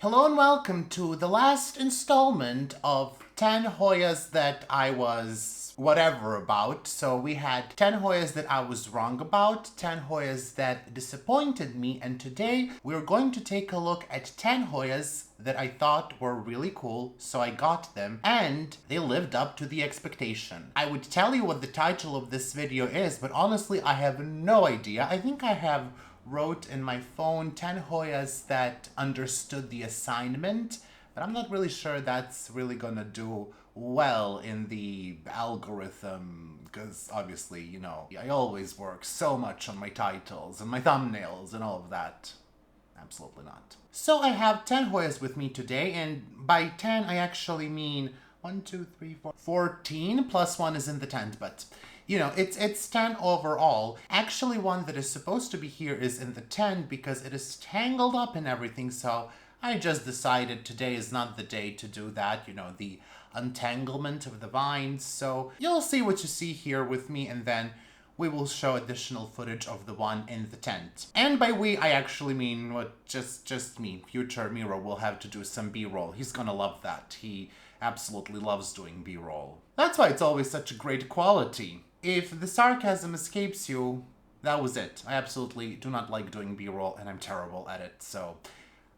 Hello and welcome to the last installment of 10 Hoyas that I was whatever about. So we had 10 Hoyas that I was wrong about, 10 Hoyas that disappointed me, and today we're going to take a look at 10 Hoyas that I thought were really cool, so I got them, and they lived up to the expectation. I would tell you what the title of this video is, but honestly I have no idea. I think I have wrote in my phone 10 Hoyas that understood the assignment, but I'm not really sure that's really gonna do well in the algorithm, because obviously, I always work so much on my titles and my thumbnails and all of that. Absolutely not. So I have 10 Hoyas with me today, and by 10 I actually mean 1, 2, 3, 4, 14 plus 1 is in the tent, but it's 10 overall. Actually, one that is supposed to be here is in the 10 because it is tangled up in everything, so I just decided today is not the day to do that, the untanglement of the vines. So you'll see what you see here with me, and then we will show additional footage of the one in the tent. And by we, I actually mean just me. Future Miro will have to do some B-roll. He's gonna love that. He absolutely loves doing B-roll. That's why it's always such a great quality. If the sarcasm escapes you, that was it. I absolutely do not like doing B-roll, and I'm terrible at it, so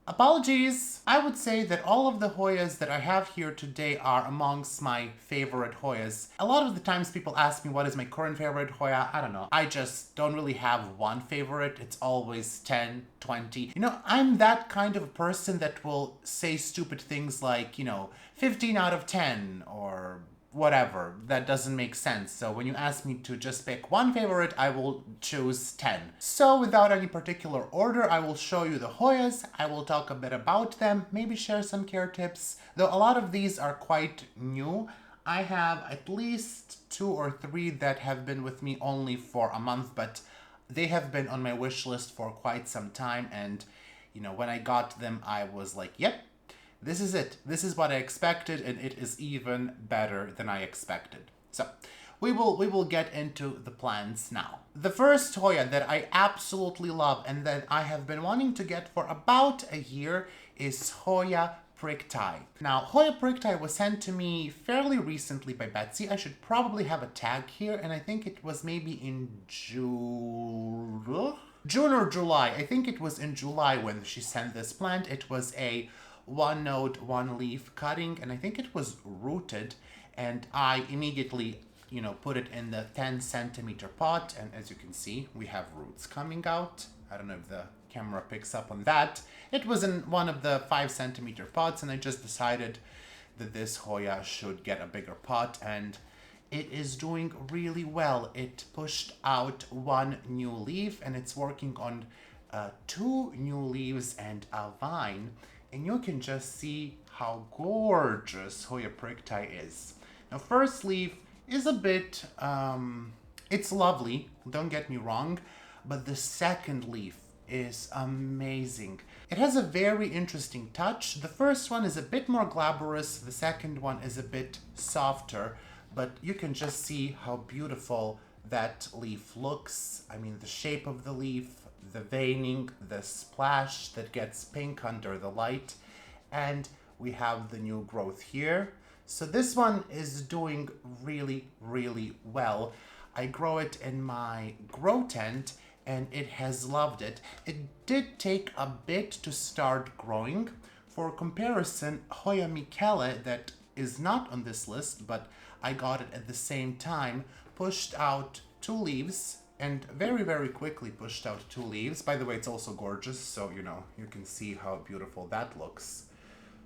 apologies. I would say that all of the Hoyas that I have here today are amongst my favorite Hoyas. A lot of the times people ask me what is my current favorite Hoya. I don't know. I just don't really have one favorite. It's always 10, 20. I'm that kind of person that will say stupid things like, 15 out of 10 or whatever. That doesn't make sense. So when you ask me to just pick one favorite, I will choose 10. So without any particular order, I will show you the Hoyas. I will talk a bit about them, maybe share some care tips, though a lot of these are quite new. I have at least 2 or 3 that have been with me only for a month, but they have been on my wish list for quite some time, and when I got them, I was like, yep, this is it. This is what I expected, and it is even better than I expected. So we will get into the plans now. The first Hoya that I absolutely love and that I have been wanting to get for about a year is Hoya Priktai. Now, Hoya Priktai was sent to me fairly recently by Betsy. I should probably have a tag here, and I think it was maybe in June or July. I think it was in July when she sent this plant. It was a one node, one leaf cutting, and I think it was rooted, and I immediately put it in the 10 centimeter pot, and as you can see, we have roots coming out. I don't know if the camera picks up on that. It was in one of the 5 centimeter pots, and I just decided that this Hoya should get a bigger pot, and it is doing really well. It pushed out 1 new leaf, and it's working on 2 new leaves and a vine. And you can just see how gorgeous Hoya Priktai is. Now, first leaf is a bit, it's lovely, don't get me wrong, but the second leaf is amazing. It has a very interesting touch. The first one is a bit more glabrous, the second one is a bit softer, but you can just see how beautiful that leaf looks. I mean, the shape of the leaf, the veining, the splash that gets pink under the light, and we have the new growth here. So this one is doing really, really well. I grow it in my grow tent, and it has loved it. It did take a bit to start growing. For comparison, Hoya Michele, that is not on this list, but I got it at the same time, pushed out 2 leaves, and very, very quickly pushed out 2 leaves. By the way, it's also gorgeous, so you can see how beautiful that looks.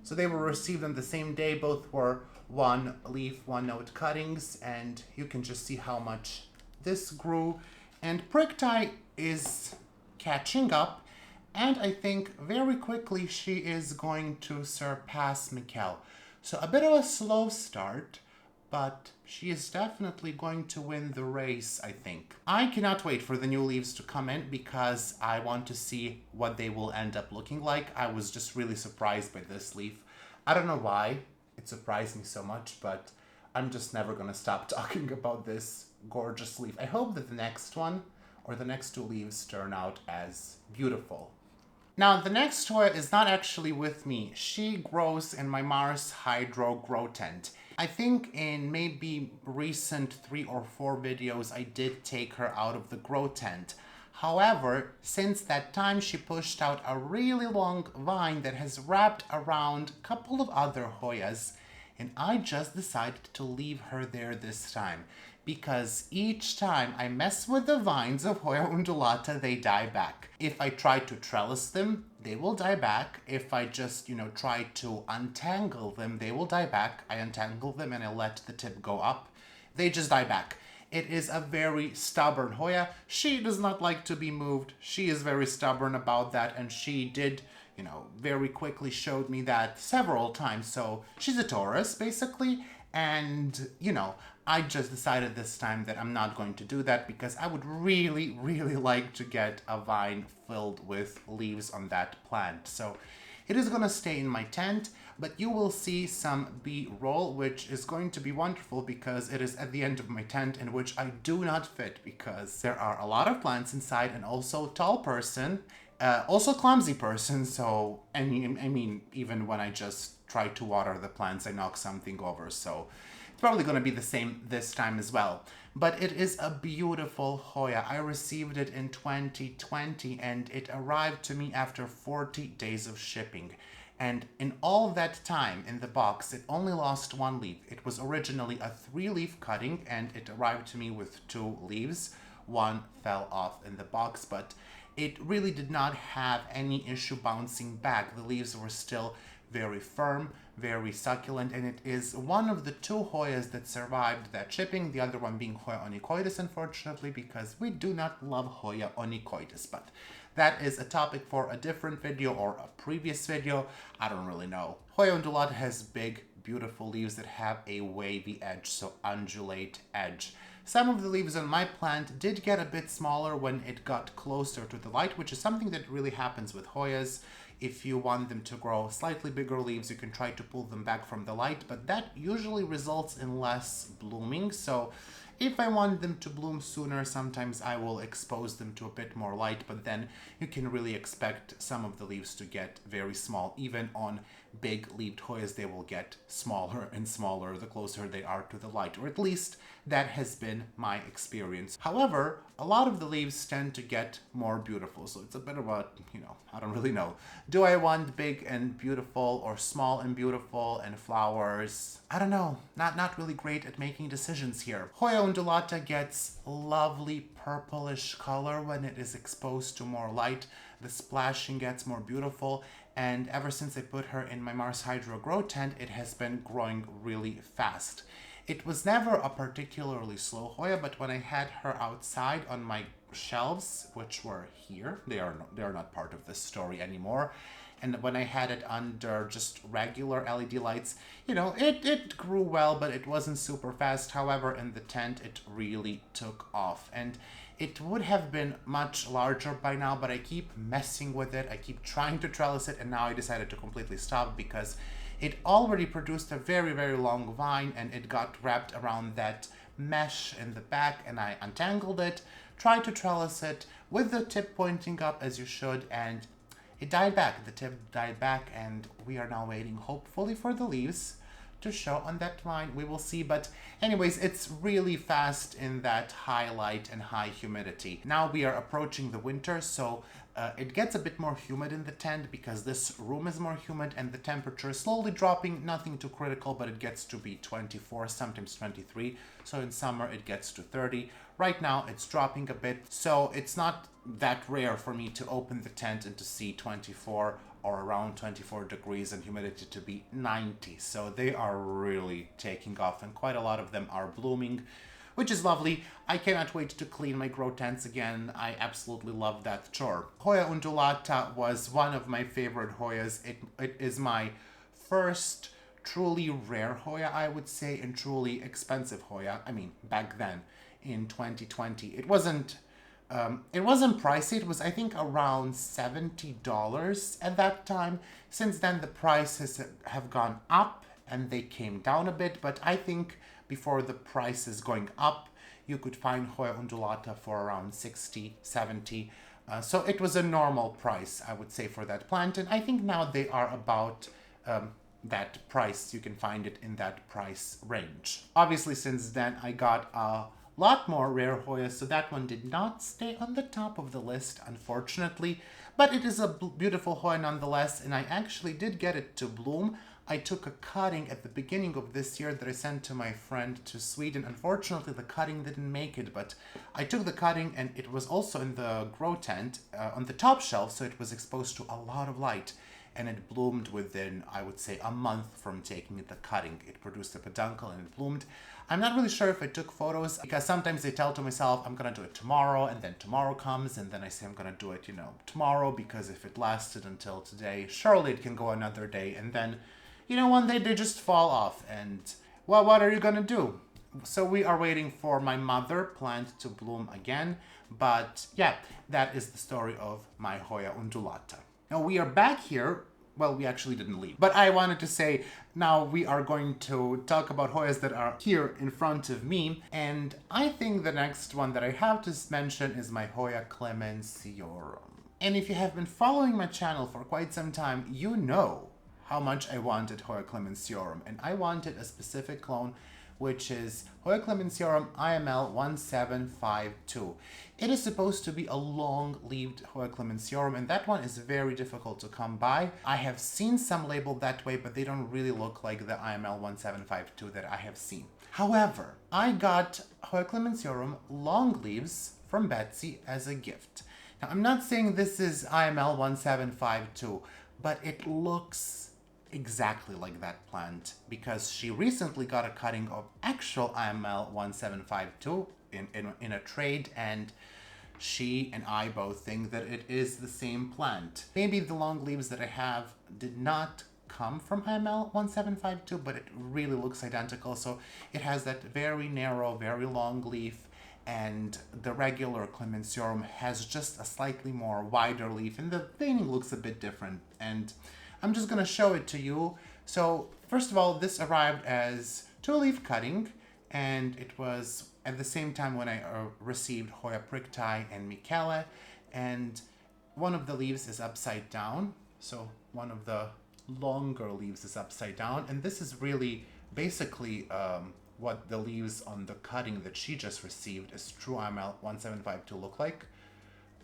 So they were received on the same day. Both were 1 leaf, 1 node cuttings, and you can just see how much this grew. And Priktai is catching up, and I think very quickly she is going to surpass Michele. So a bit of a slow start, but she is definitely going to win the race, I think. I cannot wait for the new leaves to come in because I want to see what they will end up looking like. I was just really surprised by this leaf. I don't know why it surprised me so much, but I'm just never gonna stop talking about this gorgeous leaf. I hope that the next one or the next 2 leaves turn out as beautiful. Now, the next Hoya is not actually with me. She grows in my Mars Hydro grow tent. I think in maybe recent 3 or 4 videos, I did take her out of the grow tent. However, since that time, she pushed out a really long vine that has wrapped around a couple of other Hoyas, and I just decided to leave her there this time because each time I mess with the vines of Hoya undulata, they die back. If I try to trellis them, they will die back. If I just, try to untangle them, they will die back. I untangle them and I let the tip go up. They just die back. It is a very stubborn Hoya. She does not like to be moved. She is very stubborn about that, and she did, very quickly showed me that several times. So she's a Taurus, basically, and, I just decided this time that I'm not going to do that because I would really, really like to get a vine filled with leaves on that plant. So it is going to stay in my tent, but you will see some B-roll, which is going to be wonderful because it is at the end of my tent in which I do not fit because there are a lot of plants inside and also tall person, also clumsy person. So, I mean, even when I just try to water the plants, I knock something over. So it's probably going to be the same this time as well. But it is a beautiful Hoya. I received it in 2020 and it arrived to me after 40 days of shipping. And in all that time in the box, it only lost 1 leaf. It was originally a 3-leaf cutting and it arrived to me with 2 leaves. 1 fell off in the box, but it really did not have any issue bouncing back. The leaves were still very firm, very succulent, and it is one of the 2 Hoyas that survived that shipping, the other one being Hoya onychoides, unfortunately, because we do not love Hoya onychoides, but that is a topic for a different video or a previous video. I don't really know. Hoya undulata has big, beautiful leaves that have a wavy edge, so undulate edge. Some of the leaves on my plant did get a bit smaller when it got closer to the light, which is something that really happens with Hoyas. If you want them to grow slightly bigger leaves, you can try to pull them back from the light, but that usually results in less blooming. So if I want them to bloom sooner, sometimes I will expose them to a bit more light, but then you can really expect some of the leaves to get very small. Even on big leaved Hoyas, they will get smaller and smaller the closer they are to the light, or at least that has been my experience. However, a lot of the leaves tend to get more beautiful, so it's a bit of a, I don't really know. Do I want big and beautiful or small and beautiful and flowers? I don't know. Not really great at making decisions here. Hoya undulata gets lovely purplish color when it is exposed to more light. The splashing gets more beautiful, and ever since I put her in my Mars Hydro grow tent, it has been growing really fast. It was never a particularly slow Hoya, but when I had her outside on my shelves, which were here, they are not part of this story anymore, and when I had it under just regular LED lights, it grew well, but it wasn't super fast. However, in the tent, it really took off, and it would have been much larger by now, but I keep messing with it. I keep trying to trellis it, and now I decided to completely stop because it already produced a very, very long vine, and it got wrapped around that mesh in the back, and I untangled it, tried to trellis it with the tip pointing up as you should, and it died back. The tip died back, and we are now waiting, hopefully, for the leaves to show on that vine. We will see, but anyways, it's really fast in that high light and high humidity. Now we are approaching the winter, so it gets a bit more humid in the tent because this room is more humid and the temperature is slowly dropping, nothing too critical, but it gets to be 24, sometimes 23. So in summer it gets to 30. Right now it's dropping a bit, so it's not that rare for me to open the tent and to see 24 or around 24 degrees and humidity to be 90. So they are really taking off, and quite a lot of them are blooming, which is lovely. I cannot wait to clean my grow tents again. I absolutely love that chore. Hoya undulata was one of my favorite Hoyas. It is my first truly rare Hoya, I would say, and truly expensive Hoya. I mean, back then in 2020, it wasn't pricey. It was, I think, around $70 at that time. Since then, the prices have gone up and they came down a bit, but I think before the prices going up, you could find Hoya undulata for around 60, 70. So it was a normal price, I would say, for that plant. And I think now they are about that price. You can find it in that price range. Obviously, since then, I got a lot more rare Hoyas, so that one did not stay on the top of the list, unfortunately. But it is a beautiful Hoya nonetheless, and I actually did get it to bloom. I took a cutting at the beginning of this year that I sent to my friend to Sweden. Unfortunately, the cutting didn't make it, but I took the cutting and it was also in the grow tent on the top shelf, so it was exposed to a lot of light. And it bloomed within, I would say, a month from taking the cutting. It produced a peduncle and it bloomed. I'm not really sure if I took photos because sometimes I tell to myself, I'm gonna do it tomorrow, and then tomorrow comes, and then I say I'm gonna do it, tomorrow, because if it lasted until today, surely it can go another day, and then, one day they just fall off, and, well, what are you gonna do? So we are waiting for my mother plant to bloom again, but yeah, that is the story of my Hoya undulata. Now we are back here. Well, we actually didn't leave. But I wanted to say, now we are going to talk about Hoyas that are here in front of me. And I think the next one that I have to mention is my Hoya clemensiorum. And if you have been following my channel for quite some time, you know how much I wanted Hoya clemensiorum. And I wanted a specific clone, which is Hoya clemensiorum IML 1752. It is supposed to be a long-leaved Hoya clemensiorum, and that one is very difficult to come by. I have seen some labeled that way, but they don't really look like the IML 1752 that I have seen. However, I got Hoya clemensiorum long leaves from Betsy as a gift. Now, I'm not saying this is IML 1752, but it looks exactly like that plant because she recently got a cutting of actual IML 1752 in a trade, and she and I both think that it is the same plant. Maybe the long leaves that I have did not come from IML 1752, but it really looks identical. So it has that very narrow, very long leaf, and the regular clemensiorum has just a slightly more wider leaf, and the veining looks a bit different. And I'm just gonna show it to you. So first of all, this arrived as 2-leaf cutting, and it was at the same time when I received Hoya Priktai and Michele, and one of the leaves is upside down. So one of the longer leaves is upside down, and this is really basically what the leaves on the cutting that she just received as true IML 1752 look like.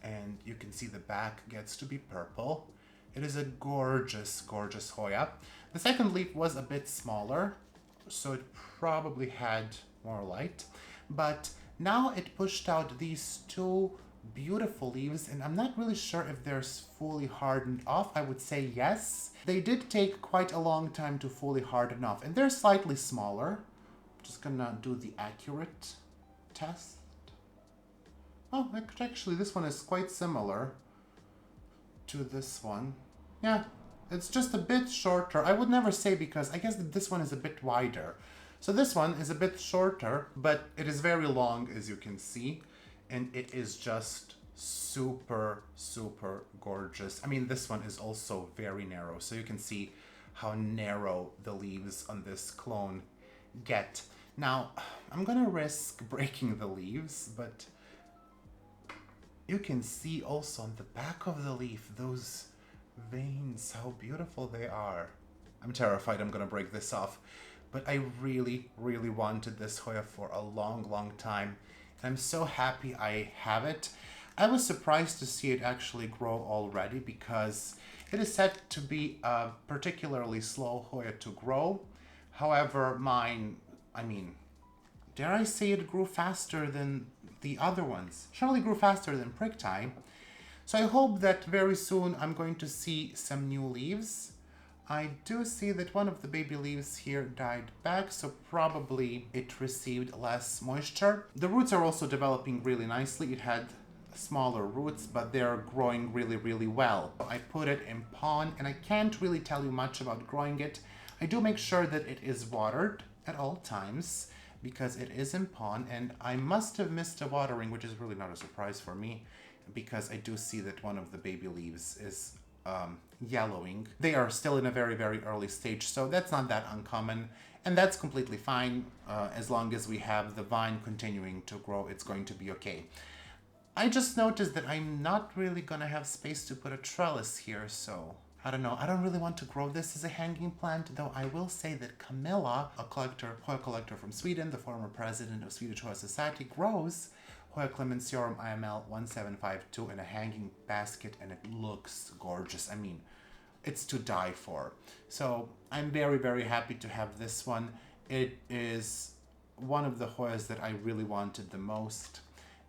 And you can see the back gets to be purple. It is a gorgeous, gorgeous Hoya. The second leaf was a bit smaller, so it probably had more light. But now it pushed out these two beautiful leaves, and I'm not really sure if they're fully hardened off. I would say yes. They did take quite a long time to fully harden off, and they're slightly smaller. I'm just gonna do the accurate test. Oh, actually, this one is quite similar to this one. Yeah, it's just a bit shorter. I would never say, because I guess that this one is a bit wider. So this one is a bit shorter, but it is very long, as you can see, and it is just super, super gorgeous. I mean, this one is also very narrow, so you can see how narrow the leaves on this clone get. Now, I'm gonna risk breaking the leaves, but you can see also on the back of the leaf those veins, how beautiful they are. I'm terrified I'm gonna break this off, but I really, really wanted this Hoya for a long, long time. And I'm so happy I have it. I was surprised to see it actually grow already, because it is said to be a particularly slow Hoya to grow. However, mine, I mean, dare I say it grew faster than the other ones. Surely grew faster than Priktai. So I hope that very soon I'm going to see some new leaves. I do see that one of the baby leaves here died back, so probably it received less moisture. The roots are also developing really nicely. It had smaller roots, but they're growing really, really well. I put it in pond, and I can't really tell you much about growing it. I do make sure that it is watered at all times, because it is in pond, and I must have missed a watering, which is really not a surprise for me, because I do see that one of the baby leaves is yellowing. They are still in a very, very early stage, so that's not that uncommon, and that's completely fine. As long as we have the vine continuing to grow, it's going to be okay. I just noticed that I'm not really gonna have space to put a trellis here, so I don't know. I don't really want to grow this as a hanging plant, though I will say that Camilla, a collector, Hoya collector from Sweden, the former president of Swedish Hoya Society, grows Hoya clemensiorum IML 1752 in a hanging basket, and it looks gorgeous. I mean, it's to die for. So I'm very, very happy to have this one. It is one of the Hoyas that I really wanted the most.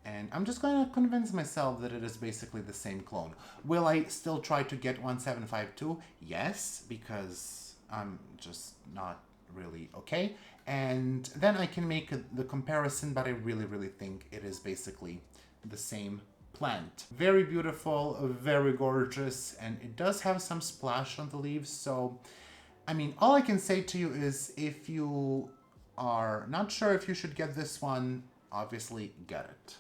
And I'm just going to convince myself that it is basically the same clone. Will I still try to get 1752? Yes, because I'm just not really okay. And then I can make the comparison, but I really, really think it is basically the same plant. Very beautiful, very gorgeous, and it does have some splash on the leaves. So, I mean, all I can say to you is if you are not sure if you should get this one, obviously get it.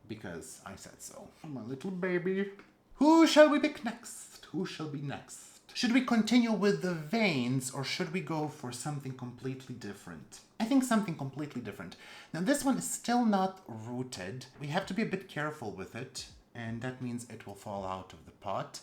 Because I said so. My little baby. Who shall we pick next? Who shall be next? Should we continue with the veins, or should we go for something completely different? I think something completely different. Now this one is still not rooted. We have to be a bit careful with it, and that means it will fall out of the pot.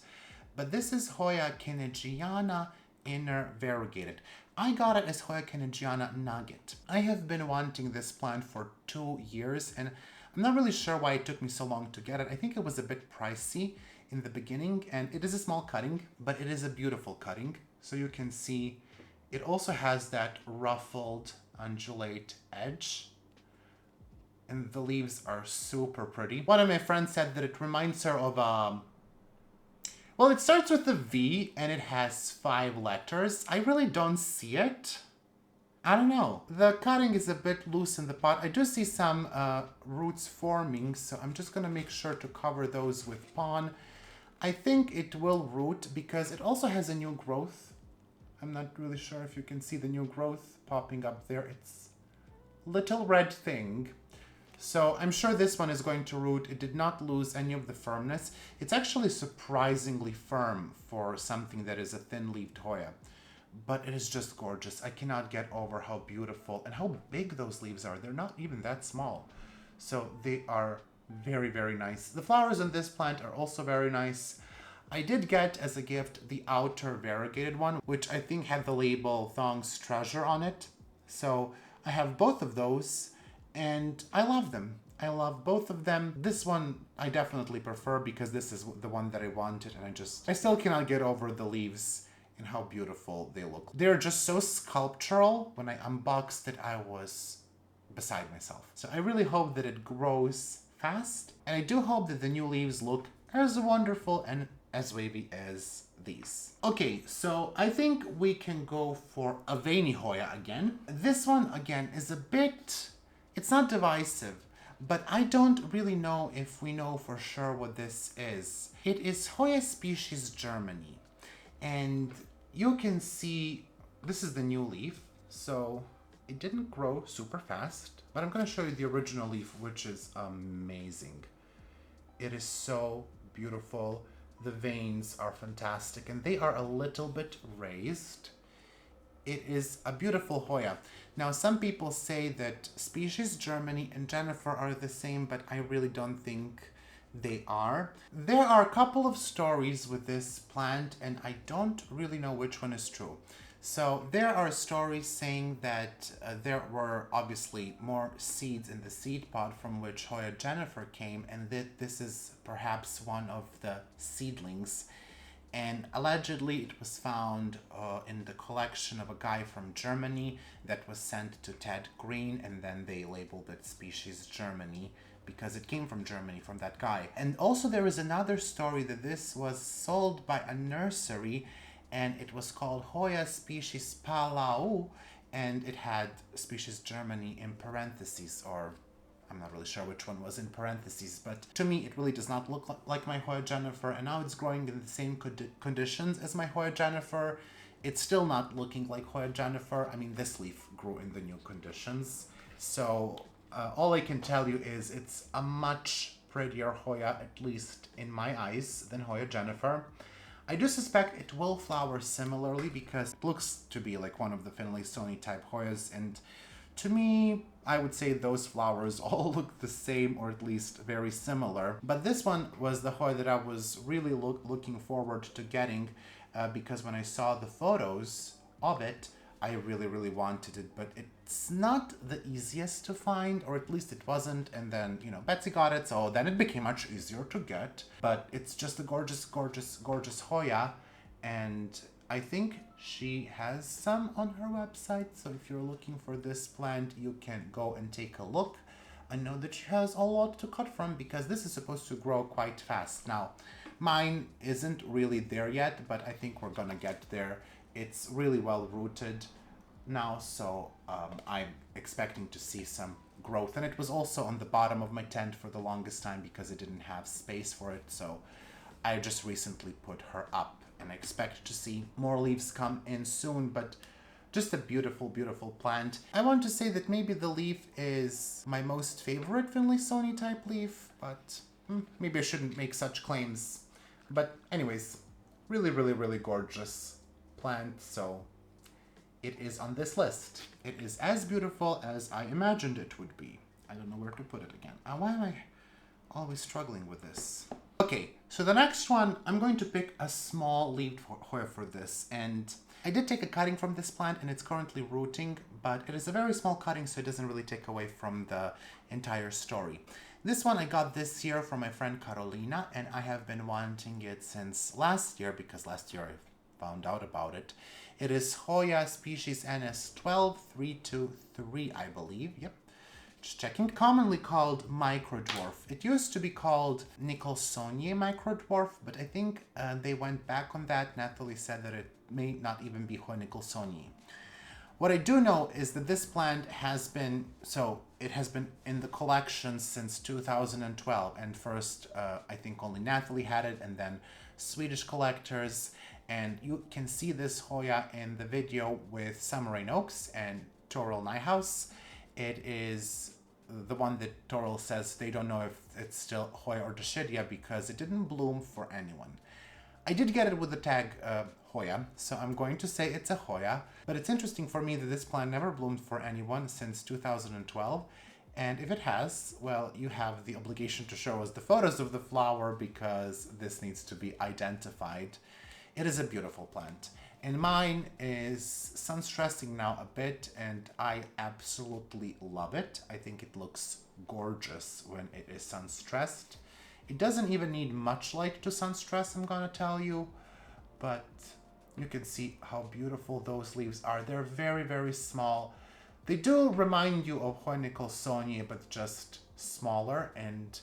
But this is Hoya kenejiana inner variegated. I got it as Hoya kenejiana Nugget. I have been wanting this plant for 2 years, and I'm not really sure why it took me so long to get it. I think it was a bit pricey in the beginning, and it is a small cutting, but it is a beautiful cutting. So you can see it also has that ruffled undulate edge, and the leaves are super pretty. One of my friends said that it reminds her of well, it starts with a V and it has 5 letters. I really don't see it. I don't know. The cutting is a bit loose in the pot. I do see some roots forming, so I'm just going to make sure to cover those with pon. I think it will root because it also has a new growth. I'm not really sure if you can see the new growth popping up there. It's a little red thing. So I'm sure this one is going to root. It did not lose any of the firmness. It's actually surprisingly firm for something that is a thin-leaved Hoya. But it is just gorgeous. I cannot get over how beautiful and how big those leaves are. They're not even that small. So they are very, very nice. The flowers on this plant are also very nice. I did get as a gift the outer variegated one, which I think had the label Thong's Treasure on it. So I have both of those and I love them. I love both of them. This one I definitely prefer because this is the one that I wanted, and I still cannot get over the leaves and how beautiful they look. They're just so sculptural. When I unboxed it, I was beside myself. So I really hope that it grows fast. And I do hope that the new leaves look as wonderful and as wavy as these. Okay, so I think we can go for a veiny Hoya again. This one again is a bit, it's not divisive, but I don't really know if we know for sure what this is. It is Hoya species Germany. And you can see this is the new leaf, so it didn't grow super fast, but I'm going to show you the original leaf, which is amazing. It is so beautiful. The veins are fantastic, and they are a little bit raised. It is a beautiful Hoya. Now, some people say that species Germany and Jennifer are the same, but I really don't think they are. There are a couple of stories with this plant, and I don't really know which one is true. So there are stories saying that there were obviously more seeds in the seed pod from which Hoya Jennifer came, and that this is perhaps one of the seedlings. And allegedly it was found in the collection of a guy from Germany that was sent to Ted Green, and then they labeled it species Germany because it came from Germany, from that guy. And also there is another story that this was sold by a nursery, and it was called Hoya species Palau, and it had species Germany in parentheses, or I'm not really sure which one was in parentheses, but to me it really does not look like my Hoya Jennifer, and now it's growing in the same conditions as my Hoya Jennifer. It's still not looking like Hoya Jennifer. I mean, this leaf grew in the new conditions. So all I can tell you is it's a much prettier Hoya, at least in my eyes, than Hoya Jennifer. I do suspect it will flower similarly because it looks to be like one of the Finlay Sony type Hoyas, and To me, I would say those flowers all look the same, or at least very similar. But this one was the Hoya that I was really looking forward to getting because when I saw the photos of it, I really wanted it. But it's not the easiest to find, or at least it wasn't. And then, you know, Betsy got it, so then it became much easier to get. But it's just a gorgeous Hoya. And I think she has some on her website, so if you're looking for this plant, you can go and take a look. I know that she has a lot to cut from because this is supposed to grow quite fast. Now, mine isn't really there yet, but I think we're gonna get there. It's really well rooted now, so I'm expecting to see some growth. And it was also on the bottom of my tent for the longest time because it didn't have space for it, so I just recently put her up. And I expect to see more leaves come in soon, but just a beautiful plant. I want to say that maybe the leaf is my most favorite Finlaysoni type leaf, but maybe I shouldn't make such claims. But anyways, really gorgeous plant, so it is on this list. It is as beautiful as I imagined it would be. I don't know where to put it again. Why am I always struggling with this? Okay, so the next one, I'm going to pick a small leaved Hoya for this, and I did take a cutting from this plant and it's currently rooting, but it is a very small cutting, so it doesn't really take away from the entire story. This one I got this year from my friend Carolina, and I have been wanting it since last year because last year I found out about it. It is Hoya species NS12323, I believe. Yep. Just checking. Commonly called microdwarf. It used to be called Nicholsoniae microdwarf, but I think they went back on that. Natalie said that it may not even be Hoya Nicholsoniae. What I do know is that this plant has been, it has been in the collection since 2012, and first I think only Natalie had it, and then Swedish collectors, and you can see this Hoya in the video with Summer Oaks and Toril Nyhouse. It is the one that Toril says they don't know if it's still Hoya or Dischidia because it didn't bloom for anyone. I did get it with the tag Hoya, so I'm going to say it's a Hoya, but it's interesting for me that this plant never bloomed for anyone since 2012, and if it has, well, you have the obligation to show us the photos of the flower because this needs to be identified. It is a beautiful plant. And mine is sun stressing now a bit, and I absolutely love it. I think it looks gorgeous when it is sun stressed. It doesn't even need much light to sun stress, I'm gonna tell you, but you can see how beautiful those leaves are. They're very small. They do remind you of Hoya Nicholsoniae, but just smaller, and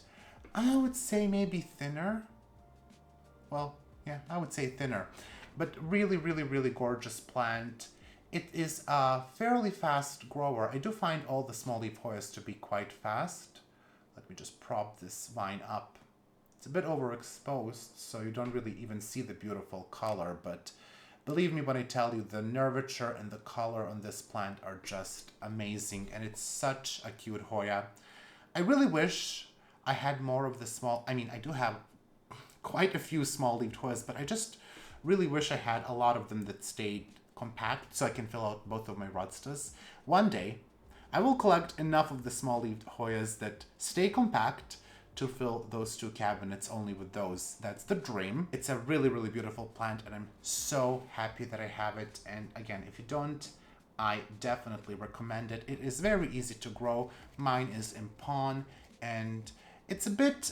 I would say maybe thinner. Well, yeah, I would say thinner. But really gorgeous plant. It is a fairly fast grower. I do find all the small leaf Hoyas to be quite fast. Let me just prop this vine up. It's a bit overexposed, so you don't really even see the beautiful color, but believe me when I tell you, the nervature and the color on this plant are just amazing, and it's such a cute Hoya. I really wish I had more of the small, I do have quite a few small leafed Hoyas, but I just really wish I had a lot of them that stayed compact so I can fill out both of my rodstas. One day, I will collect enough of the small leaved Hoyas that stay compact to fill those two cabinets only with those. That's the dream. It's a really beautiful plant, and I'm so happy that I have it. And again, if you don't, I definitely recommend it. It is very easy to grow. Mine is in pon, and it's a bit,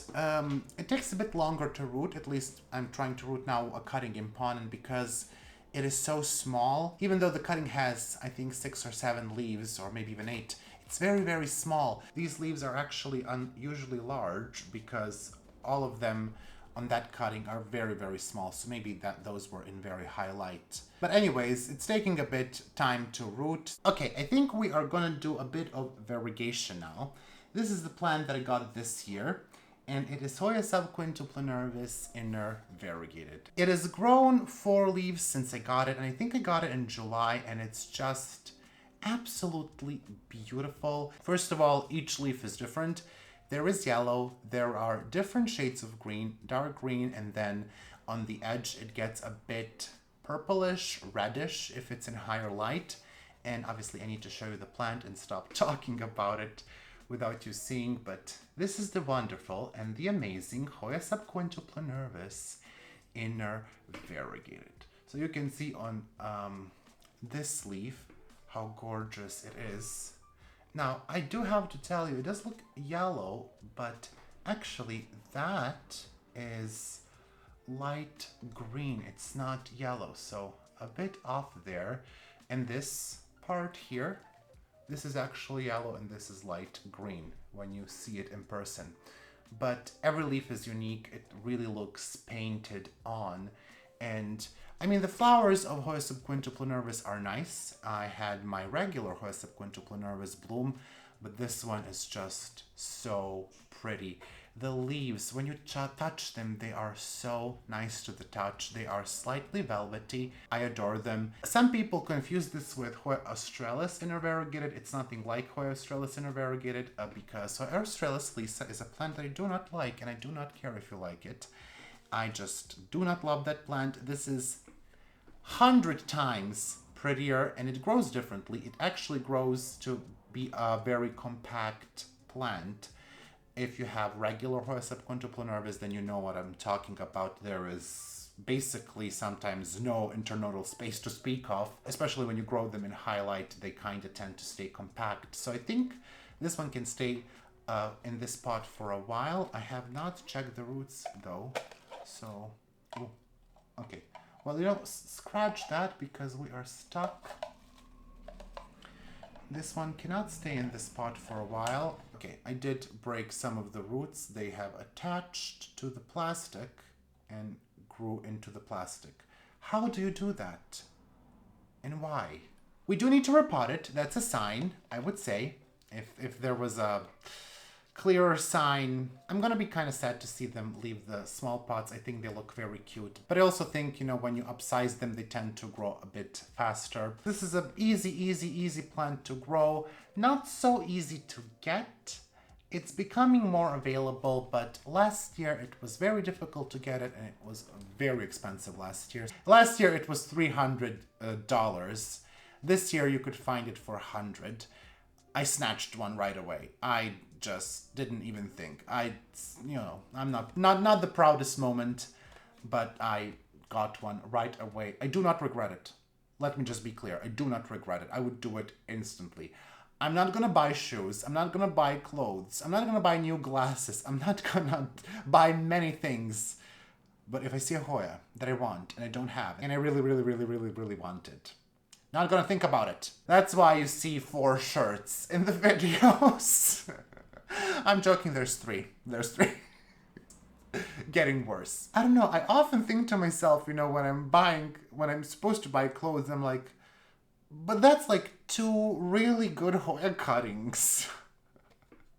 it takes a bit longer to root. At least I'm trying to root now a cutting in pon, and because it is so small, even though the cutting has, I think, 6 or 7 leaves, or maybe even 8, it's very small. These leaves are actually unusually large because all of them on that cutting are very small, so maybe those were in very high light. But anyways, it's taking a bit time to root. Okay, I think we are gonna do a bit of variegation now. This is the plant that I got this year, and it is Hoya subquintuplinervis inner variegated. It has grown 4 leaves since I got it, and I think I got it in July, and it's just absolutely beautiful. First of all, each leaf is different. There is yellow, there are different shades of green, dark green, and then on the edge it gets a bit purplish, reddish if it's in higher light. And obviously I need to show you the plant and stop talking about it without you seeing, but this is the wonderful and the amazing Hoya subquintuplinervis inner variegated. So you can see on this leaf how gorgeous it is. Now, I do have to tell you, it does look yellow, but actually that is light green. It's not yellow, so a bit off there. And this part here, this is actually yellow and this is light green when you see it in person. But every leaf is unique. It really looks painted on. And I mean, the flowers of Hoya subquintuplinervis are nice. I had my regular Hoya subquintuplinervis bloom, but this one is just so pretty. The leaves, when you touch them, they are so nice to the touch. They are slightly velvety. I adore them. Some people confuse this with Hoya australis inner variegated. It's nothing like Hoya australis inner variegated because Hoya australis lisa is a plant that I do not like, and I do not care if you like it. I just do not love that plant. This is 100 times prettier and it grows differently. It actually grows to be a very compact plant. If you have regular Hoya subquintuplinervis, then you know what I'm talking about. There is basically sometimes no internodal space to speak of, especially when you grow them in highlight. They kind of tend to stay compact. So I think this one can stay in this pot for a while. I have not checked the roots though. So, oh, okay. Well, you know, scratch that because we are stuck. This one cannot stay in this pot for a while. Okay, I did break some of the roots. They have attached to the plastic and grew into the plastic. How do you do that? And why? We do need to repot it. That's a sign, I would say. If there was a clearer sign. I'm gonna be kind of sad to see them leave the small pots. I think they look very cute. But I also think, you know, when you upsize them, they tend to grow a bit faster. This is an easy plant to grow. Not so easy to get. It's becoming more available, but last year it was very difficult to get it and it was very expensive last year. Last year it was $300. This year you could find it for $100. I snatched one right away. I just didn't even think. I'm not the proudest moment, but I got one right away. I do not regret it. Let me just be clear. I do not regret it. I would do it instantly. I'm not gonna buy shoes. I'm not gonna buy clothes. I'm not gonna buy new glasses. I'm not gonna buy many things. But if I see a Hoya that I want and I don't have, and I really want it, not gonna think about it. That's why you see 4 shirts in the videos. I'm joking, there's 3. There's 3. Getting worse. I don't know, I often think to myself, you know, when I'm supposed to buy clothes, I'm like, but that's like 2 really good Hoya cuttings.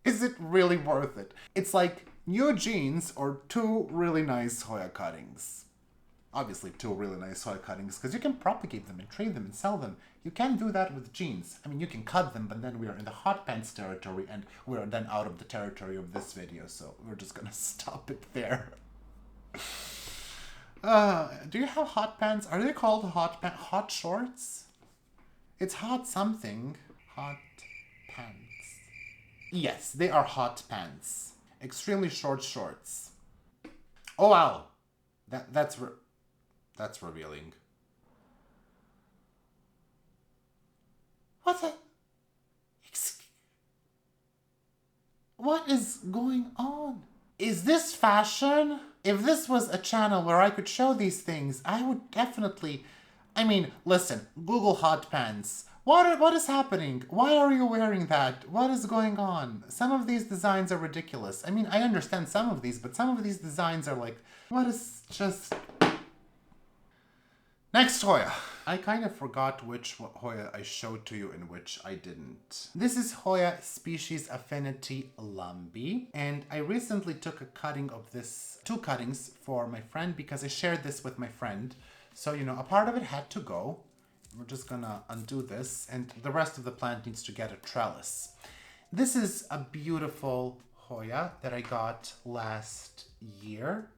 Is it really worth it? It's like new jeans or 2 really nice Hoya cuttings. Obviously 2 really nice Hoya cuttings, because you can propagate them and trade them and sell them. You can't do that with jeans. I mean, you can cut them, but then we are in the hot pants territory, and we are then out of the territory of this video, so we're just gonna stop it there. Do you have hot pants? Are they called hot shorts? It's hot something. Hot pants. Yes, they are hot pants. Extremely short shorts. Oh wow, that's revealing. What is going on? Is this fashion? If this was a channel where I could show these things, I would definitely... I mean, listen, Google hot pants. What is happening? Why are you wearing that? What is going on? Some of these designs are ridiculous. I mean, I understand some of these, but some of these designs are like, what is just... Next Hoya. I kind of forgot which Hoya I showed to you and which I didn't. This is Hoya species affinity lambii, and I recently took a cutting of this, 2 cuttings for my friend because I shared this with my friend. So, you know, a part of it had to go. We're just gonna undo this, and the rest of the plant needs to get a trellis. This is a beautiful Hoya that I got last year.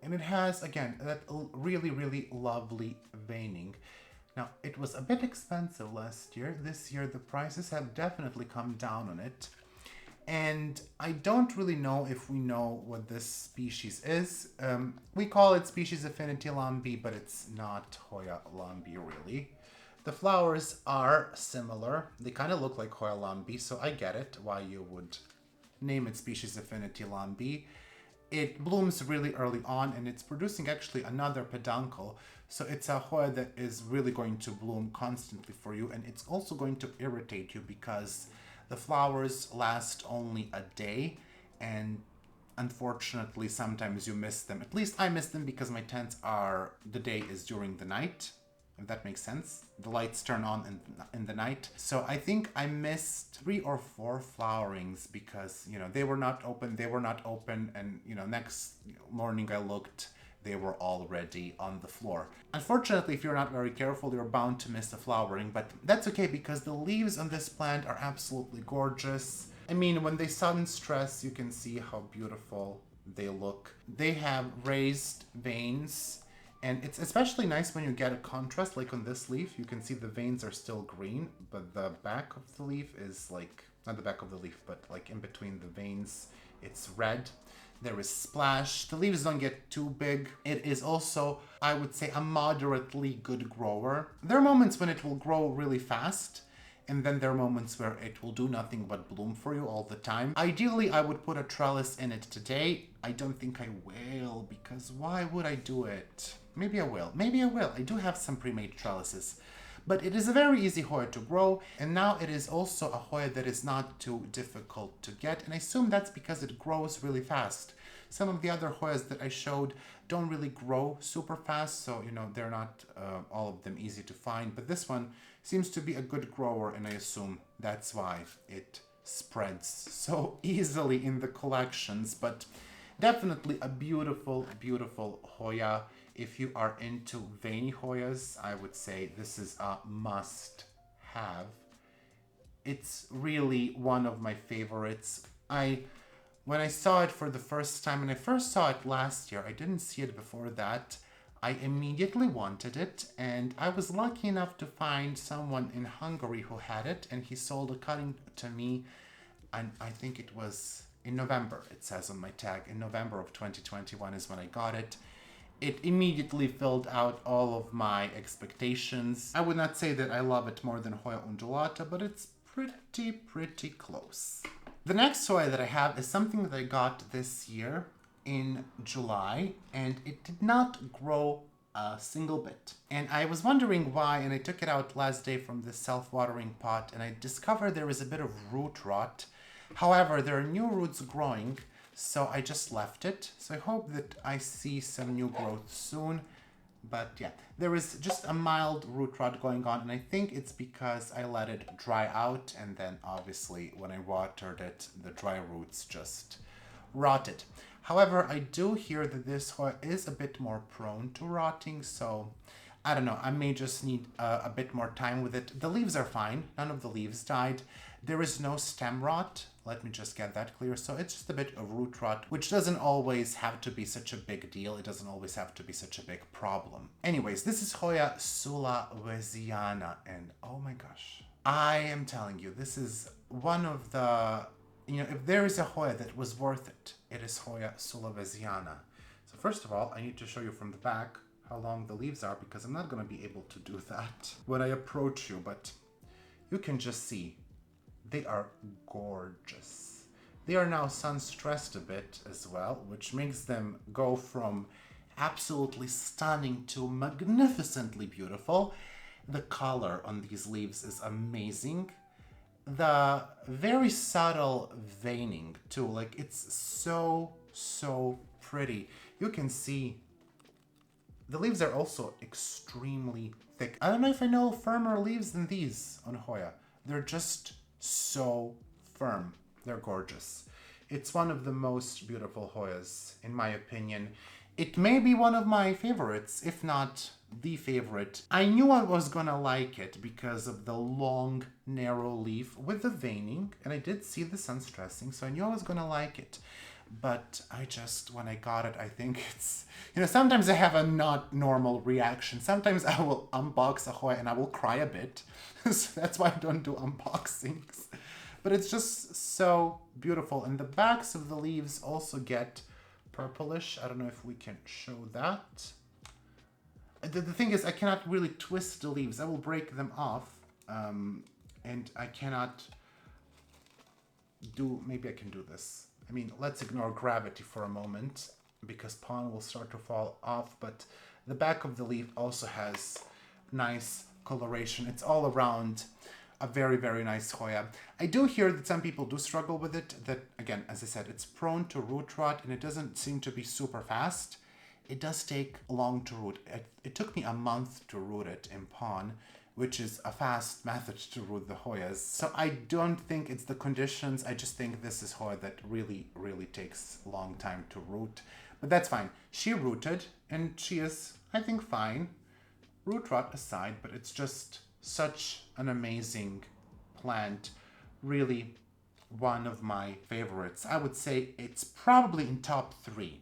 And it has, again, that really lovely veining. Now, it was a bit expensive last year. This year, the prices have definitely come down on it. And I don't really know if we know what this species is. We call it species affinity lambii, but it's not Hoya lambii really. The flowers are similar. They kind of look like Hoya lambii, so I get it why you would name it species affinity lambii. It blooms really early on, and it's producing actually another peduncle. So it's a Hoya that is really going to bloom constantly for you, and it's also going to irritate you because the flowers last only a day, and unfortunately sometimes you miss them. At least I miss them because my tents are, the day is during the night, if that makes sense. The lights turn on in the night. So I think I missed 3 or 4 flowerings because, they were not open, and, next morning I looked, they were already on the floor. Unfortunately, if you're not very careful, you're bound to miss a flowering, but that's okay because the leaves on this plant are absolutely gorgeous. I mean, when they sun stress, you can see how beautiful they look. They have raised veins, and it's especially nice when you get a contrast, like on this leaf. You can see the veins are still green, but the back of the leaf is like, not the back of the leaf, but like in between the veins, it's red. There is splash. The leaves don't get too big. It is also, I would say, a moderately good grower. There are moments when it will grow really fast, and then there are moments where it will do nothing but bloom for you all the time. Ideally, I would put a trellis in it today. I don't think I will, because why would I do it? Maybe I will. I do have some pre-made trellises. But it is a very easy Hoya to grow, and now it is also a Hoya that is not too difficult to get, and I assume that's because it grows really fast. Some of the other Hoyas that I showed don't really grow super fast, so they're not all of them easy to find, but this one seems to be a good grower, and I assume that's why it spreads so easily in the collections. But definitely a beautiful, beautiful Hoya. If you are into veiny Hoyas, I would say this is a must-have. It's really one of my favorites. When I saw it for the first time, and I first saw it last year, I didn't see it before that, I immediately wanted it, and I was lucky enough to find someone in Hungary who had it, and he sold a cutting to me, and I think it was in November, it says on my tag. In November of 2021 is when I got it. It immediately filled out all of my expectations. I would not say that I love it more than Hoya undulata, but it's pretty close. The next Hoya that I have is something that I got this year in July, and it did not grow a single bit. And I was wondering why, and I took it out last day from the self-watering pot, and I discovered there is a bit of root rot. However, there are new roots growing, so I just left it. So I hope that I see some new growth soon. But yeah, there is just a mild root rot going on, and I think it's because I let it dry out, and then obviously when I watered it, the dry roots just rotted. However, I do hear that this Hoya is a bit more prone to rotting, so I don't know, I may just need a bit more time with it. The leaves are fine, none of the leaves died. There is no stem rot, let me just get that clear. So it's just a bit of root rot, which doesn't always have to be such a big deal. It doesn't always have to be such a big problem. Anyways, this is Hoya sulawesiana, and oh my gosh, I am telling you, this is one of the, if there is a Hoya that was worth it, it is Hoya sulawesiana. So first of all, I need to show you from the back how long the leaves are, because I'm not going to be able to do that when I approach you, but you can just see they are gorgeous. They are now sun stressed a bit as well, which makes them go from absolutely stunning to magnificently beautiful. The color on these leaves is amazing. The very subtle veining too, like it's so pretty. You can see the leaves are also extremely thick. I don't know if I know firmer leaves than these on Hoya. They're just so firm. They're gorgeous. It's one of the most beautiful Hoyas, in my opinion. It may be one of my favorites, if not the favorite. I knew I was gonna like it because of the long, narrow leaf with the veining, and I did see the sun stressing, so I knew I was gonna like it. But when I got it, I think it's, sometimes I have a not normal reaction. Sometimes I will unbox a Hoya and I will cry a bit. So that's why I don't do unboxings. But it's just so beautiful. And the backs of the leaves also get purplish. I don't know if we can show that. The thing is, I cannot really twist the leaves. I will break them off. And I cannot maybe I can do this. I mean, let's ignore gravity for a moment because pollen will start to fall off, but the back of the leaf also has nice coloration. It's all around a very, very nice Hoya. I do hear that some people do struggle with it, that, again, as I said, it's prone to root rot and it doesn't seem to be super fast. It does take long to root. It took me a month to root it in pon, which is a fast method to root the Hoyas. So I don't think it's the conditions. I just think this is Hoya that really, really takes a long time to root. But that's fine. She rooted and she is, I think, fine. Root rot aside, but it's just such an amazing plant. Really one of my favorites. I would say it's probably in top 3.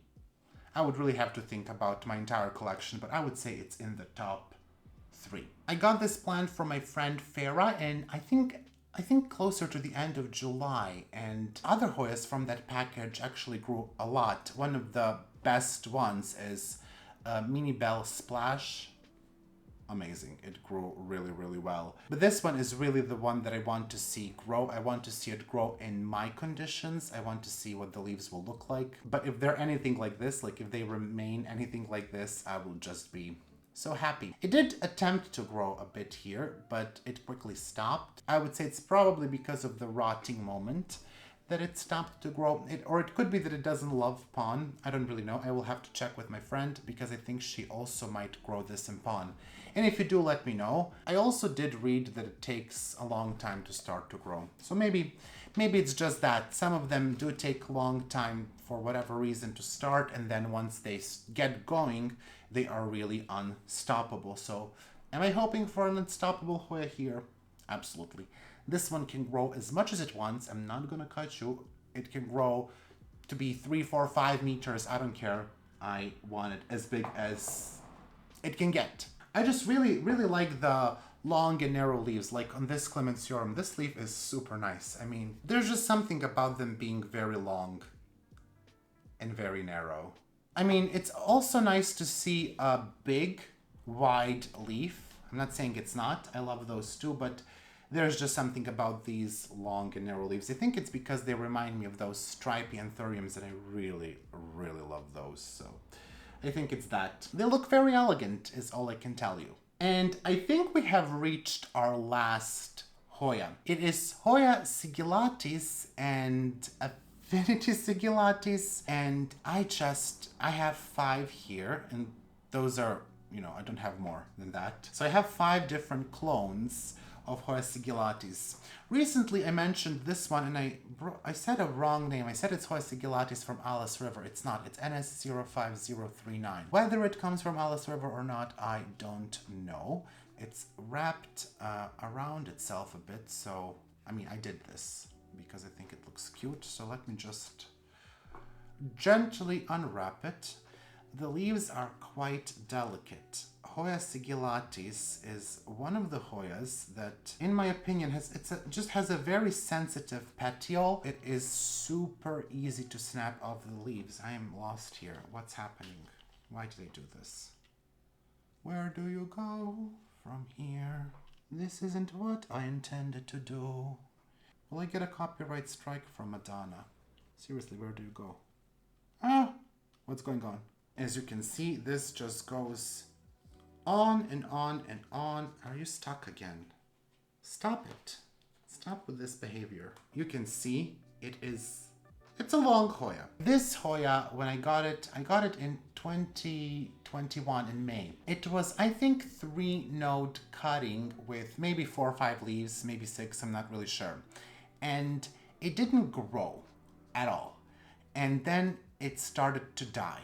I would really have to think about my entire collection, but I would say it's in the top 3. I got this plant from my friend Farah, and I think closer to the end of July, and other Hoyas from that package actually grew a lot. One of the best ones is Mini Bell Splash. Amazing. It grew really, really well. But this one is really the one that I want to see grow. I want to see it grow in my conditions. I want to see what the leaves will look like. But if they're anything like this, like if they remain anything like this, I will just be so happy. It did attempt to grow a bit here, but it quickly stopped. I would say it's probably because of the rotting moment that it stopped to grow. Or it could be that it doesn't love pon. I don't really know. I will have to check with my friend because I think she also might grow this in pon. And if you do, let me know. I also did read that it takes a long time to start to grow. So maybe it's just that. Some of them do take a long time for whatever reason to start, and then once they get going, they are really unstoppable. So am I hoping for an unstoppable Hoya here? Absolutely. This one can grow as much as it wants. I'm not gonna cut you. It can grow to be 3, 4, 5 meters. I don't care. I want it as big as it can get. I just really, really like the long and narrow leaves, like on this clemensiorum. This leaf is super nice. I mean, there's just something about them being very long and very narrow. I mean, it's also nice to see a big, wide leaf. I'm not saying it's not. I love those too, but there's just something about these long and narrow leaves. I think it's because they remind me of those stripy anthuriums, and I really, really love those. So I think it's that. They look very elegant, is all I can tell you. And I think we have reached our last Hoya. It is Hoya sigillatis and Affinity sigillatis, and I have 5 here, and those are, I don't have more than that. So I have 5 different clones of Hoya sigillatis. Recently I mentioned this one and I said a wrong name. I said it's Hoya sigillatis from Alice River. It's not. It's NS05039. Whether it comes from Alice River or not, I don't know. It's wrapped around itself a bit, so I did this because I think it looks cute. So let me just gently unwrap it. The leaves are quite delicate. Hoya sigillatis is one of the Hoyas that, in my opinion, just has a very sensitive petiole. It is super easy to snap off the leaves. I am lost here. What's happening? Why did I do this? Where do you go from here? This isn't what I intended to do. Will I get a copyright strike from Madonna? Seriously, where do you go? Ah, what's going on? As you can see, this just goes on and on and on. Are you stuck again? Stop it. Stop with this behavior. You can see it's a long Hoya. This Hoya, when I got it in 2021 in May. It was, I think, 3-node cutting with maybe 4 or 5 leaves, maybe 6, I'm not really sure. And it didn't grow at all. And then it started to die.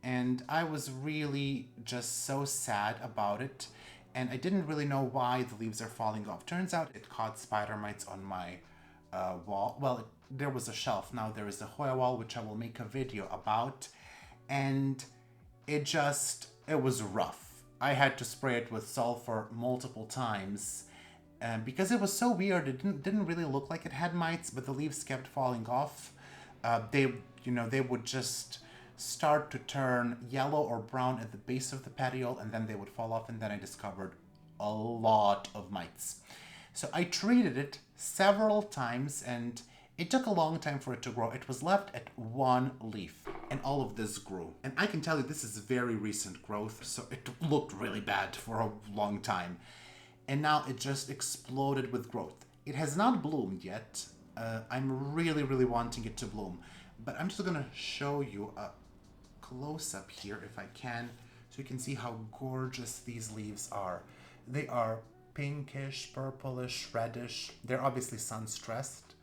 And I was really just so sad about it. And I didn't really know why the leaves are falling off. Turns out it caught spider mites on my wall. Well, there was a shelf. Now there is a Hoya wall, which I will make a video about. And it was rough. I had to spray it with sulfur multiple times. Because it was so weird, it didn't really look like it had mites, but the leaves kept falling off. They would just start to turn yellow or brown at the base of the petiole, and then they would fall off, and then I discovered a lot of mites. So I treated it several times, and it took a long time for it to grow. It was left at one leaf, and all of this grew. And I can tell you this is very recent growth, so it looked really bad for a long time. And now it just exploded with growth. It has not bloomed yet. I'm really, really wanting it to bloom. But I'm just gonna show you a close-up here if I can, so you can see how gorgeous these leaves are. They are pinkish, purplish, reddish. They're obviously sun-stressed.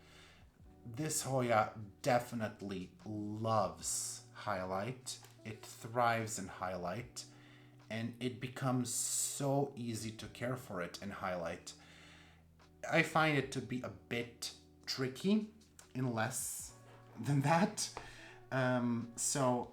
This Hoya definitely loves highlight. It thrives in highlight, and it becomes so easy to care for it in highlight. I find it to be a bit tricky in less than that. So,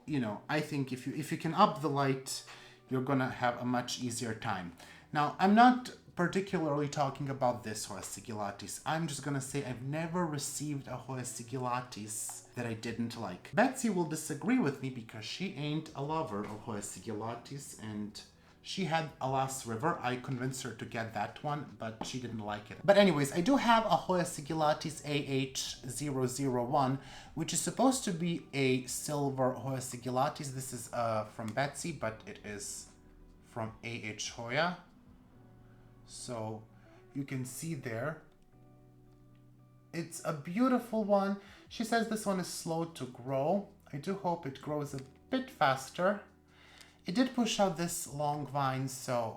I think if you can up the light, you're gonna have a much easier time. Now, I'm not particularly talking about this Hoya sigillatis. I'm just gonna say I've never received a Hoya sigillatis that I didn't like. Betsy will disagree with me because she ain't a lover of Hoya sigillatis, and she had Alas River. I convinced her to get that one, but she didn't like it. But anyways, I do have a Hoya sigillatis AH001, which is supposed to be a silver Hoya sigillatis. This is from Betsy, but it is from AH Hoya. So you can see there. It's a beautiful one. She says this one is slow to grow. I do hope it grows a bit faster. It did push out this long vine,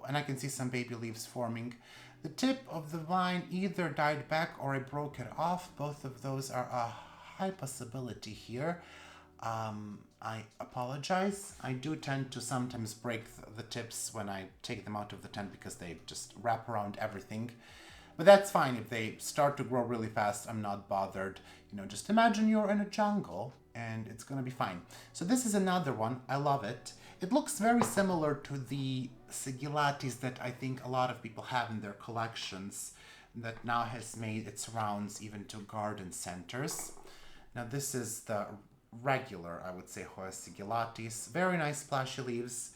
and I can see some baby leaves forming. The tip of the vine either died back or I broke it off. Both of those are a high possibility here. I apologize. I do tend to sometimes break the tips when I take them out of the tent because they just wrap around everything. But that's fine. If they start to grow really fast, I'm not bothered. Just imagine you're in a jungle and it's gonna be fine. So this is another one. I love it. It looks very similar to the sigillatis that I think a lot of people have in their collections that now has made its rounds even to garden centers. Now this is the regular, I would say, Hoya sigillatis. Very nice splashy leaves.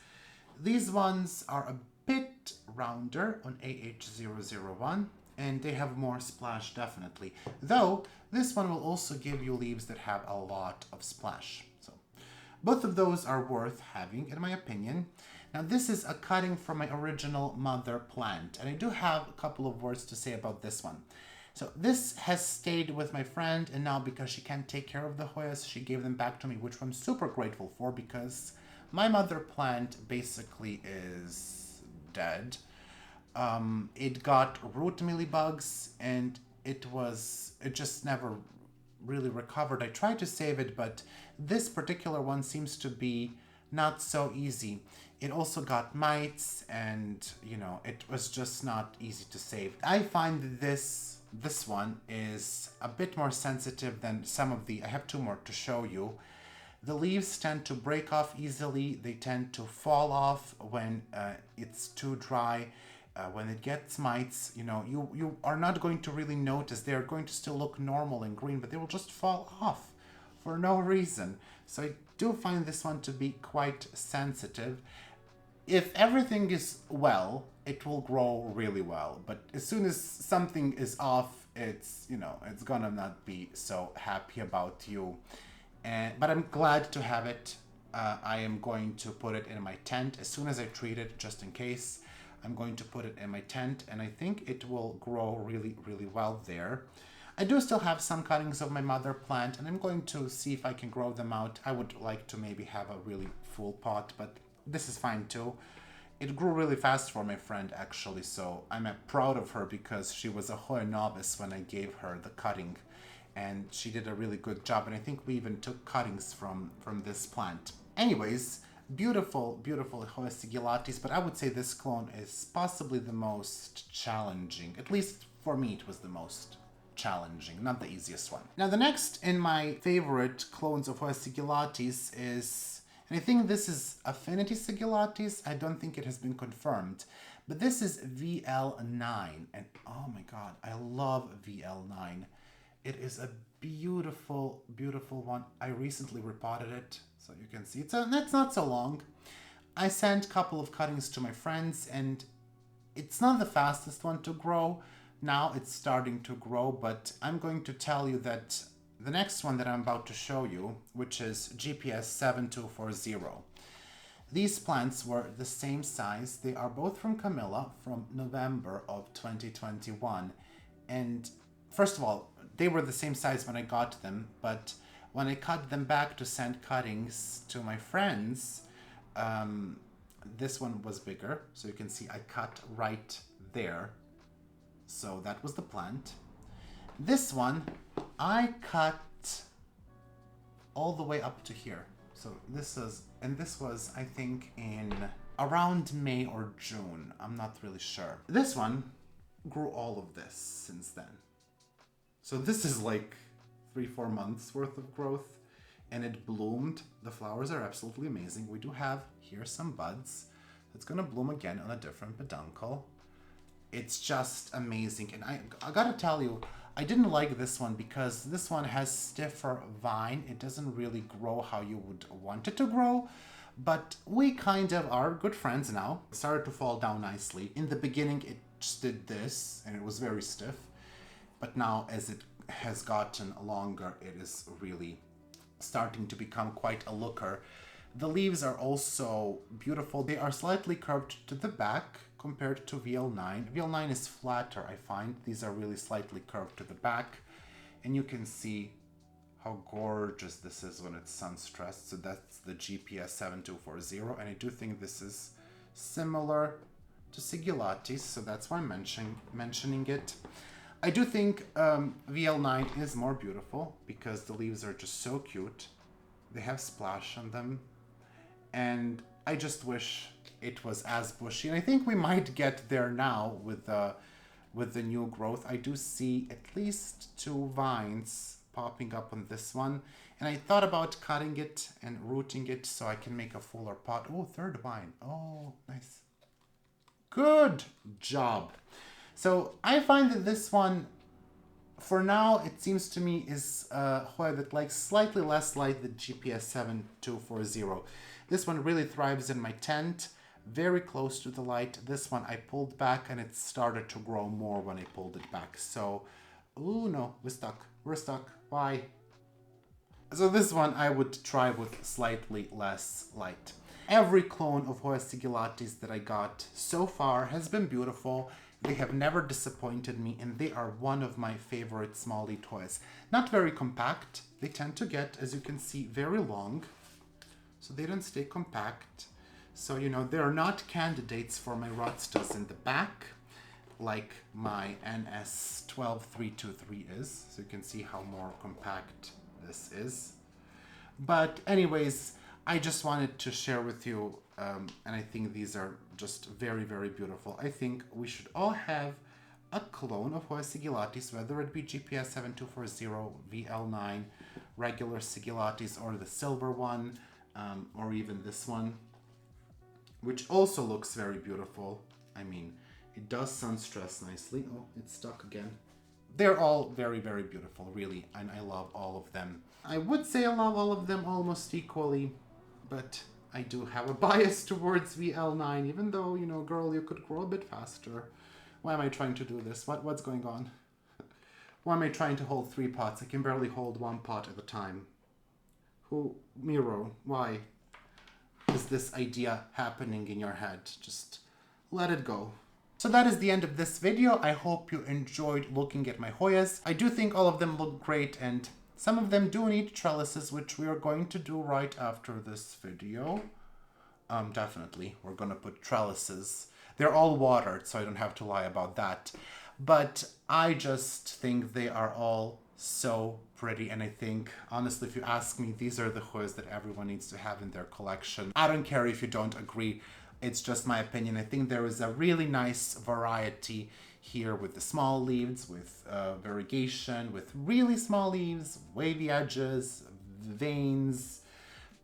These ones are a bit rounder on AH001, and they have more splash definitely. Though, this one will also give you leaves that have a lot of splash. So, both of those are worth having, in my opinion. Now, this is a cutting from my original mother plant, and I do have a couple of words to say about this one. So this has stayed with my friend, and now because she can't take care of the Hoyas, she gave them back to me, which I'm super grateful for because my mother plant basically is dead. It got root mealybugs, and it just never really recovered. I tried to save it, but this particular one seems to be not so easy. It also got mites, and it was just not easy to save. I find that this one is a bit more sensitive than some of I have two more to show you. The leaves tend to break off easily. They tend to fall off when it's too dry. When it gets mites, you are not going to really notice. They're going to still look normal and green, but they will just fall off for no reason. So I do find this one to be quite sensitive. If everything is well, it will grow really well. But as soon as something is off, it's gonna not be so happy about you. But I'm glad to have it. I am going to put it in my tent as soon as I treat it, just in case. I'm going to put it in my tent, and I think it will grow really, really well there. I do still have some cuttings of my mother plant, and I'm going to see if I can grow them out. I would like to maybe have a really full pot, but this is fine too. It grew really fast for my friend, actually, so I'm proud of her because she was a Hoya novice when I gave her the cutting, and she did a really good job, and I think we even took cuttings from this plant. Anyways, beautiful, beautiful Hoya sigillatis, but I would say this clone is possibly the most challenging. At least for me, it was the most challenging, not the easiest one. Now the next in my favorite clones of Hoya sigillatis is, and I think this is affinity sigillatis, I don't think it has been confirmed, but this is VL9, and oh my god, I love VL9. It is a beautiful, beautiful one. I recently repotted it, so you can see it's not so long. I sent a couple of cuttings to my friends, and it's not the fastest one to grow. Now it's starting to grow, but I'm going to tell you that the next one that I'm about to show you, which is GPS 7240. These plants were the same size. They are both from Camilla from November of 2021. And first of all, they were the same size when I got them, but when I cut them back to send cuttings to my friends, this one was bigger. So you can see I cut right there. So that was the plant. This one, I cut all the way up to here. So this was, I think, in around May or June. I'm not really sure. This one grew all of this since then. So this is like 3-4 months worth of growth, and it bloomed. The flowers are absolutely amazing. We do have here some buds. It's gonna bloom again on a different peduncle. It's just amazing. And I gotta tell you, I didn't like this one because this one has stiffer vine. It doesn't really grow how you would want it to grow, but we kind of are good friends now. It started to fall down nicely. In the beginning, it just did this and it was very stiff, but now as it has gotten longer, it is really starting to become quite a looker. The leaves are also beautiful. They are slightly curved to the back compared to VL9. VL9 is flatter, I find. These are really slightly curved to the back. And you can see how gorgeous this is when it's sun stressed. So that's the GPS 7240. And I do think this is similar to sigillatis, so that's why I'm mentioning it. I do think VL9 is more beautiful because the leaves are just so cute. They have splash on them. And I just wish it was as bushy. And I think we might get there now with the new growth. I do see at least 2 vines popping up on this one. And I thought about cutting it and rooting it so I can make a fuller pot. Oh, 3rd vine. Oh, nice. Good job. So I find that this one, for now, it seems to me is Hoya that likes slightly less light than GPS 7240. This one really thrives in my tent, very close to the light. This one I pulled back and it started to grow more when I pulled it back. So, oh no, we're stuck, bye. So this one I would try with slightly less light. Every clone of Hoya sigillatis that I got so far has been beautiful. They have never disappointed me, and they are one of my favorite small leaf Hoyas. Not very compact. They tend to get, as you can see, very long. So they don't stay compact. So, you know, they're not candidates for my rotstas in the back, like my NS12323 is. So you can see how more compact this is. But anyways, I just wanted to share with you, and I think these are just very, very beautiful. I think we should all have a clone of Hoya sigillatis, whether it be GPS 7240, VL9, regular sigillatis, or the silver one, or even this one, which also looks very beautiful. I mean, it does sun stress nicely. Oh, it's stuck again. They're all very, very beautiful, really, and I love all of them. I would say I love all of them almost equally, but I do have a bias towards VL9, even though, you know, girl, you could grow a bit faster. Why am I trying to do this? What's going on? Why am I trying to hold 3 pots? I can barely hold 1 pot at a time. Miro, why is this idea happening in your head? Just let it go. So that is the end of this video. I hope you enjoyed looking at my Hoyas. I do think all of them look great, and some of them do need trellises, which we are going to do right after this video. Definitely, we're gonna put trellises. They're all watered, so I don't have to lie about that. But I just think they are all so pretty, and I think, honestly, if you ask me, these are the Hoyas that everyone needs to have in their collection. I don't care if you don't agree. It's just my opinion. I think there is a really nice variety here with the small leaves, with variegation, with really small leaves, wavy edges, veins,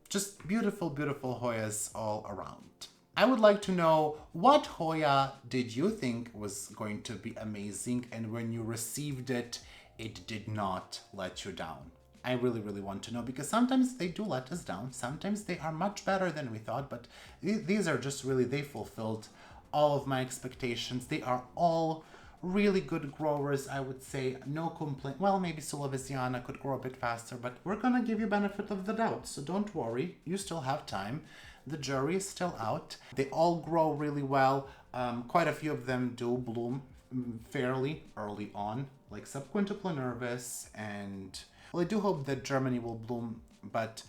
just beautiful, beautiful Hoyas all around. I would like to know, what Hoya did you think was going to be amazing, and when you received it, it did not let you down? I really, really want to know, because sometimes they do let us down. Sometimes they are much better than we thought, but these are just really, they fulfilled all of my expectations. They are all really good growers, I would say. No complaint. Well, maybe sulawesiana could grow a bit faster, but we're gonna give you benefit of the doubt, so don't worry. You still have time. The jury is still out. They all grow really well. Quite a few of them do bloom fairly early on, like subquintuplinervis, and well, I do hope that Germany will bloom, but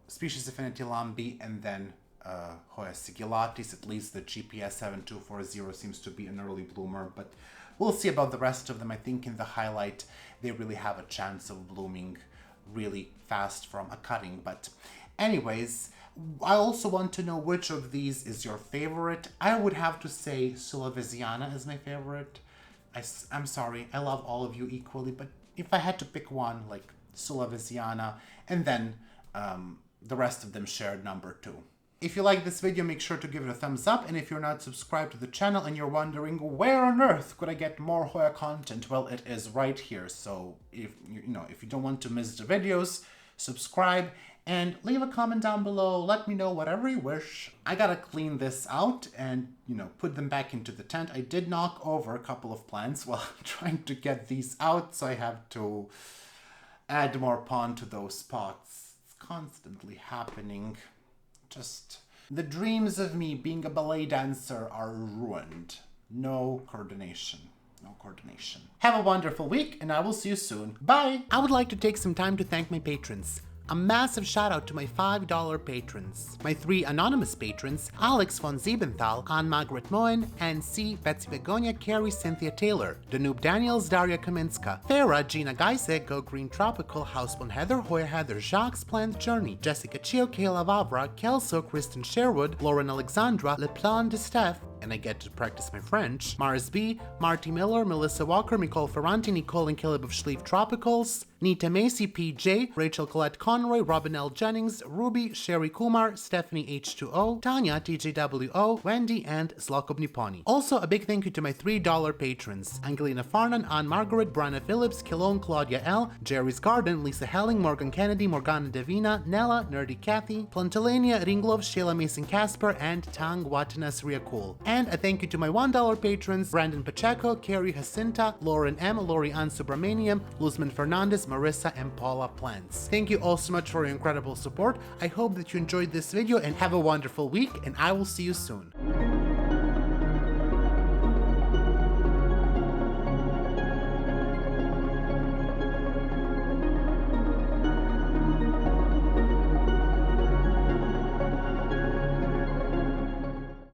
species affinity lambii, and then Hoya sigillatis, at least the GPS 7240 seems to be an early bloomer, but we'll see about the rest of them. I think in the highlight they really have a chance of blooming really fast from a cutting. But anyways, I also want to know which of these is your favorite. I would have to say sulawesiana is my favorite. I'm sorry, I love all of you equally, but if I had to pick one, like sulawesiana, and then the rest of them shared number 2. If you like this video, make sure to give it a thumbs up, and if you're not subscribed to the channel and you're wondering where on earth could I get more Hoya content, well, it is right here. So if you don't want to miss the videos, subscribe and leave a comment down below. Let me know whatever you wish. I gotta clean this out and put them back into the tent. I did knock over a couple of plants while trying to get these out, so I have to add more pond to those pots. It's constantly happening. Just the dreams of me being a ballet dancer are ruined. No coordination. No coordination. Have a wonderful week, and I will see you soon. Bye! I would like to take some time to thank my patrons. A massive shout out to my $5 patrons. My 3 anonymous patrons, Alex von Siebenthal, Ann-Margaret Moen, and C. Betsy Begonia, Carrie Cynthia Taylor, Danube Daniels, Daria Kaminska, Farah, Gina Geise, Go Green Tropical, Houseplant Heather, Hoya Heather, Houseplant Journey, Jessica Chio, Kayla Vavra, Kelso, Kristen Sherwood, Lauren Alexandra, Le Plan de Steph, and I get to practice my French, Mars B, Marty Miller, Melissa Walker, Nicole Ferranti, Nicole and Caleb of Schlief Tropicals, Nita Macy, PJ, Rachel Colette Conroy, Robin L. Jennings, Ruby, Sherry Kumar, Stephanie H2O, Tanya, TJWO, Wendy, and Zlokov Niponi. Also, a big thank you to my $3 patrons, Angelina Farnan, Ann Margaret, Brianna Phillips, Kilone, Claudia L, Jerry's Garden, Lisa Helling, Morgan Kennedy, Morgana Davina, Nella, Nerdy Kathy, Plantalania, Ringlov, Sheila Mason Casper, and Tang Watanas Riakul. And a thank you to my $1 patrons, Brandon Pacheco, Carrie Jacinta, Lauren M, Lori Ann Subramaniam, Luzman Fernandez, Marissa, and Paula Plants. Thank you all so much for your incredible support. I hope that you enjoyed this video and have a wonderful week, and I will see you soon.